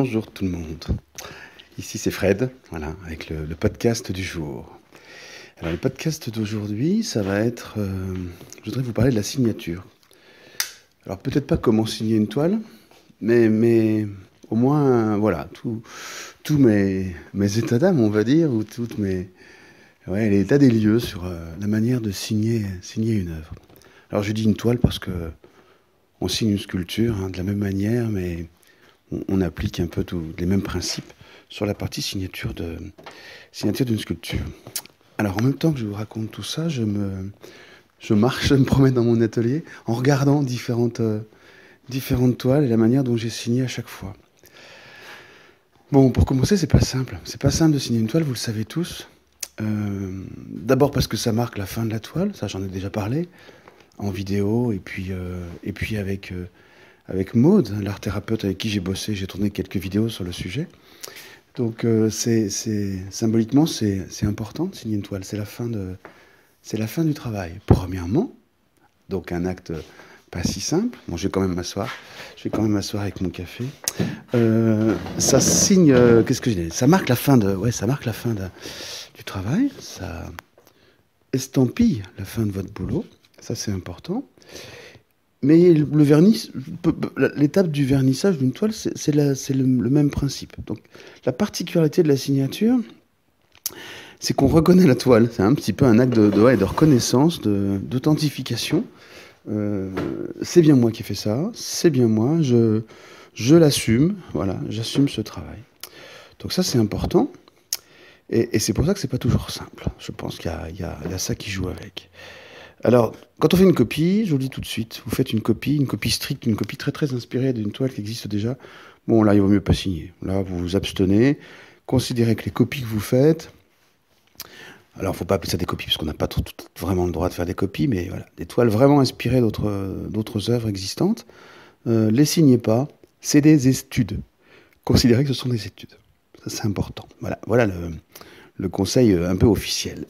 Bonjour tout le monde. Ici c'est Fred, voilà, avec le podcast du jour. Alors le podcast d'aujourd'hui, ça va être... je voudrais vous parler de la signature. Alors peut-être pas comment signer une toile, mais au moins, voilà, tous mes états d'âme, on va dire, ou toutes les états des lieux sur la manière de signer une œuvre. Alors je dis une toile parce que on signe une sculpture de la même manière, mais on applique un peu tous les mêmes principes sur la partie signature d'une sculpture. Alors en même temps que je vous raconte tout ça, je marche, je me promène dans mon atelier en regardant différentes toiles et la manière dont j'ai signé à chaque fois. Bon, pour commencer, c'est pas simple. C'est pas simple de signer une toile, vous le savez tous. D'abord parce que ça marque la fin de la toile, ça j'en ai déjà parlé en vidéo, et puis avec Maude, l'art thérapeute avec qui j'ai bossé, j'ai tourné quelques vidéos sur le sujet. Donc symboliquement, c'est important de signer une toile, c'est la fin du travail. Premièrement, donc un acte pas si simple. Bon, je vais quand même m'asseoir avec mon café. Ça signe, qu'est-ce que je dis ? Ça marque la fin du travail, ça estampille la fin de votre boulot, ça c'est important. Mais le vernis, l'étape du vernissage d'une toile, c'est le même principe. Donc la particularité de la signature, c'est qu'on reconnaît la toile. C'est un petit peu un acte de reconnaissance, d'authentification. C'est bien moi qui ai fait ça, c'est bien moi, je l'assume, voilà, j'assume ce travail. Donc ça c'est important. Et c'est pour ça que c'est pas toujours simple. Je pense qu'il y a ça qui joue avec. Alors, quand on fait une copie, je vous le dis tout de suite, vous faites une copie stricte, une copie très très inspirée d'une toile qui existe déjà. Bon, là, il vaut mieux pas signer. Là, vous vous abstenez. Considérez que les copies que vous faites... Alors, il ne faut pas appeler ça des copies, parce qu'on n'a pas vraiment le droit de faire des copies, mais voilà, des toiles vraiment inspirées d'autres œuvres existantes. Les signez pas, c'est des études. Considérez que ce sont des études. Ça, c'est important. Voilà le conseil un peu officiel.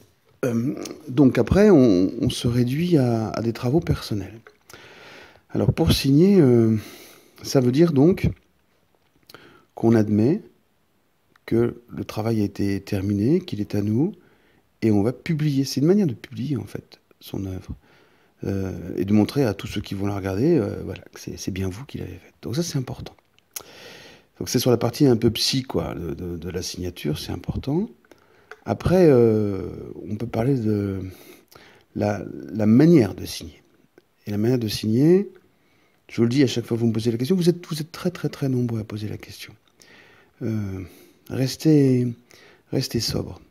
Donc après, on se réduit à des travaux personnels. Alors pour signer, ça veut dire donc qu'on admet que le travail a été terminé, qu'il est à nous, et on va publier. C'est une manière de publier en fait son œuvre. Et de montrer à tous ceux qui vont la regarder voilà, que c'est bien vous qui l'avez faite. Donc ça c'est important. Donc c'est sur la partie un peu psy quoi, de la signature, c'est important. Après, on peut parler de la manière de signer. Et la manière de signer, je vous le dis à chaque fois que vous me posez la question, vous êtes très très très nombreux à poser la question. Restez sobre.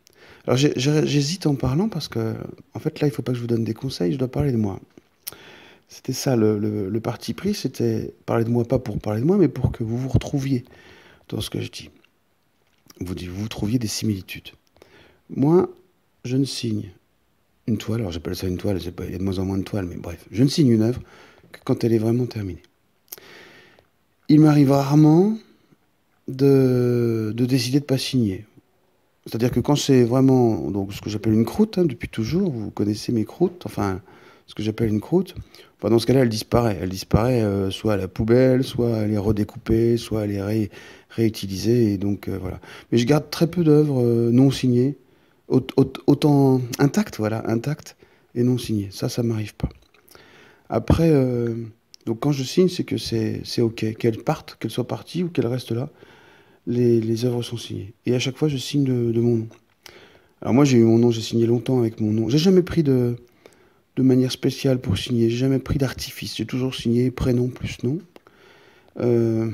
Alors j'hésite en parlant parce que, en fait là, il ne faut pas que je vous donne des conseils, je dois parler de moi. C'était ça, le parti pris, c'était parler de moi, pas pour parler de moi, mais pour que vous vous retrouviez dans ce que je dis. Vous trouviez des similitudes. Moi, je ne signe une toile, alors j'appelle ça une toile, il y a de moins en moins de toiles, mais bref, je ne signe une œuvre que quand elle est vraiment terminée. Il m'arrive rarement de décider de ne pas signer. C'est-à-dire que quand c'est vraiment donc, ce que j'appelle une croûte, depuis toujours, vous connaissez mes croûtes, enfin, ce que j'appelle une croûte, dans ce cas-là, elle disparaît. Elle disparaît soit à la poubelle, soit elle est redécoupée, soit elle est réutilisée, et donc voilà. Mais je garde très peu d'œuvres non signées, autant intactes, voilà, intactes et non signées. Ça m'arrive pas. Après, donc quand je signe, c'est que c'est OK. Qu'elles partent, qu'elles soient parties ou qu'elles restent là, les œuvres sont signées. Et à chaque fois, je signe de mon nom. Alors moi, j'ai eu mon nom, j'ai signé longtemps avec mon nom. J'ai jamais pris de manière spéciale pour signer. J'ai jamais pris d'artifice. J'ai toujours signé prénom plus nom. Il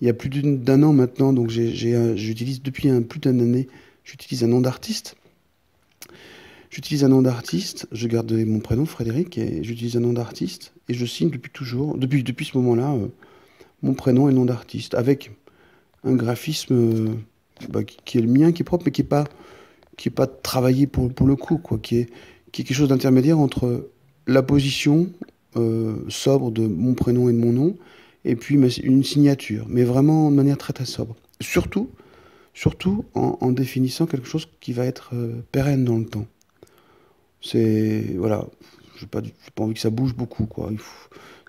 y a plus d'un an maintenant, donc j'utilise depuis plus d'une année, j'utilise un nom d'artiste. J'utilise un nom d'artiste, je garde mon prénom Frédéric, et j'utilise un nom d'artiste, et je signe depuis toujours, depuis ce moment-là, mon prénom et nom d'artiste, avec un graphisme qui est le mien, qui est propre, mais qui est pas travaillé pour le coup, quoi, qui est quelque chose d'intermédiaire entre la position sobre de mon prénom et de mon nom, et puis une signature, mais vraiment de manière très très sobre. Surtout en définissant quelque chose qui va être pérenne dans le temps. C'est, voilà, j'ai pas envie que ça bouge beaucoup, quoi.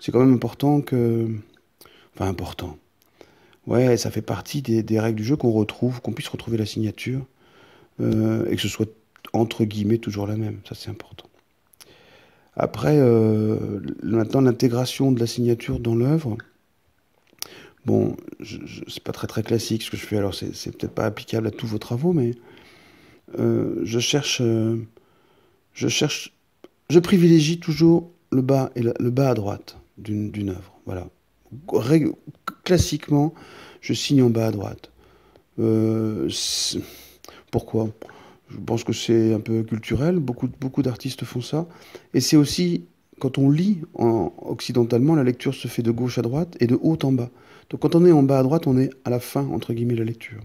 C'est quand même important que... Enfin, important. Ouais, ça fait partie des règles du jeu qu'on retrouve, qu'on puisse retrouver la signature, et que ce soit entre guillemets toujours la même. Ça, c'est important. Après, maintenant, l'intégration de la signature dans l'œuvre, bon, c'est pas très très classique ce que je fais, alors c'est peut-être pas applicable à tous vos travaux, mais je je cherche, je privilégie toujours le bas et le bas à droite d'une œuvre. Voilà. Classiquement, je signe en bas à droite. C'est- Pourquoi? Je pense que c'est un peu culturel. Beaucoup d'artistes font ça. Et c'est aussi, quand on lit occidentalement, la lecture se fait de gauche à droite et de haut en bas. Donc quand on est en bas à droite, on est à la fin, entre guillemets, de la lecture.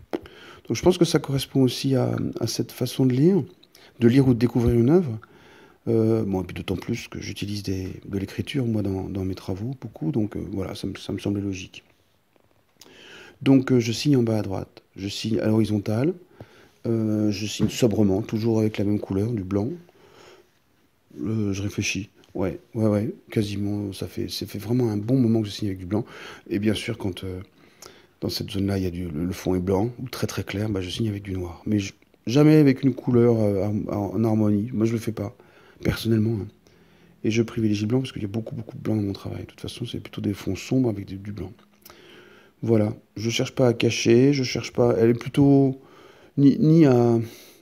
Donc je pense que ça correspond aussi à cette façon de lire ou de découvrir une œuvre. Bon, et puis d'autant plus que j'utilise de l'écriture, moi, dans mes travaux, beaucoup. Donc voilà, ça me semblait logique. Donc je signe en bas à droite. Je signe à l'horizontale. Je signe sobrement, toujours avec la même couleur, du blanc. Je réfléchis. Ouais, ouais, ouais, quasiment. Ça fait vraiment un bon moment que je signe avec du blanc. Et bien sûr, quand dans cette zone-là, il y a le fond est blanc ou très très clair, bah, je signe avec du noir. Mais jamais avec une couleur en harmonie. Moi, je le fais pas, personnellement, hein. Et je privilégie le blanc parce qu'il y a beaucoup de blanc dans mon travail. De toute façon, c'est plutôt des fonds sombres avec du blanc. Voilà. Je cherche pas à cacher, je cherche pas. Elle est plutôt ni à.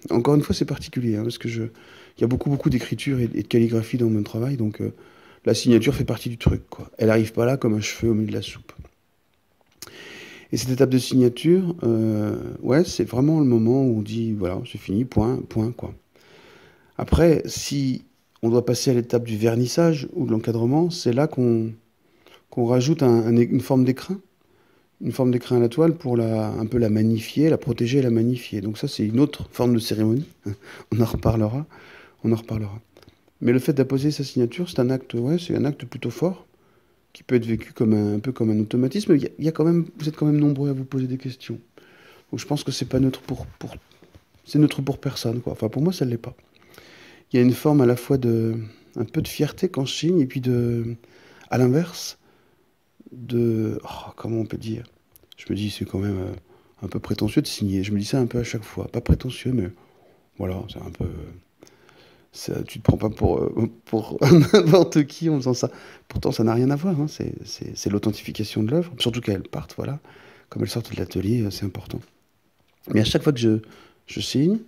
Encore une fois, c'est particulier, hein, parce que il y a beaucoup d'écriture et de calligraphie dans mon travail, donc la signature fait partie du truc, quoi. Elle arrive pas là comme un cheveu au milieu de la soupe. Et cette étape de signature, ouais, c'est vraiment le moment où on dit, voilà, c'est fini, point, point, quoi. Après, si on doit passer à l'étape du vernissage ou de l'encadrement, c'est là qu'on rajoute une forme d'écrin. Une forme d'écrin à la toile pour un peu la magnifier, la protéger et la magnifier. Donc ça, c'est une autre forme de cérémonie. On en reparlera. On en reparlera. Mais le fait d'apposer sa signature, c'est un acte, ouais, c'est un acte plutôt fort, qui peut être vécu comme un peu comme un automatisme. Il y a quand même, vous êtes quand même nombreux à vous poser des questions. Donc je pense que c'est pas neutre c'est neutre pour personne, quoi. Enfin, pour moi, ça ne l'est pas. Il y a une forme à la fois un peu de fierté quand je signe, et puis à l'inverse, comment on peut dire? Je me dis, c'est quand même un peu prétentieux de signer. Je me dis ça un peu à chaque fois. Pas prétentieux, mais voilà, c'est un peu. Tu te prends pas pour n'importe qui en faisant ça. Pourtant, ça n'a rien à voir, hein. C'est l'authentification de l'œuvre. Surtout qu'elle parte, voilà. Comme elle sortent de l'atelier, c'est important. Mais à chaque fois que je signe,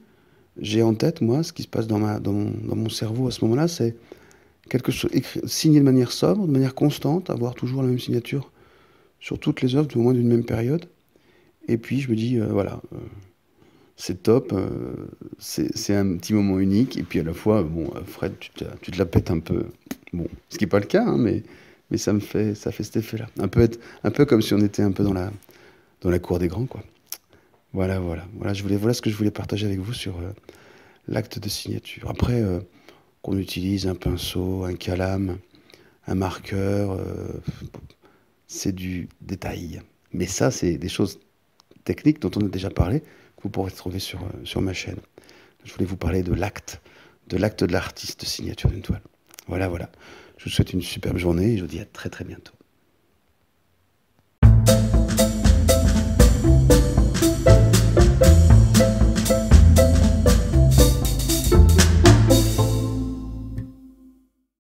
j'ai en tête, moi, ce qui se passe dans mon cerveau à ce moment-là, c'est quelque chose, signer de manière sobre, de manière constante, avoir toujours la même signature sur toutes les œuvres, au moins d'une même période. Et puis je me dis, voilà, c'est top, c'est un petit moment unique. Et puis à la fois, bon, Fred, tu te la pètes un peu. Bon, ce qui n'est pas le cas, hein, mais ça fait cet effet-là. Un peu comme si on était un peu dans la cour des grands, quoi. Voilà, voilà ce que je voulais partager avec vous sur l'acte de signature. Après, qu'on utilise un pinceau, un calame, un marqueur, c'est du détail. Mais ça, c'est des choses techniques dont on a déjà parlé, que vous pourrez trouver sur ma chaîne. Je voulais vous parler de l'acte de l'artiste de signature d'une toile. Voilà. Je vous souhaite une superbe journée et je vous dis à très très bientôt.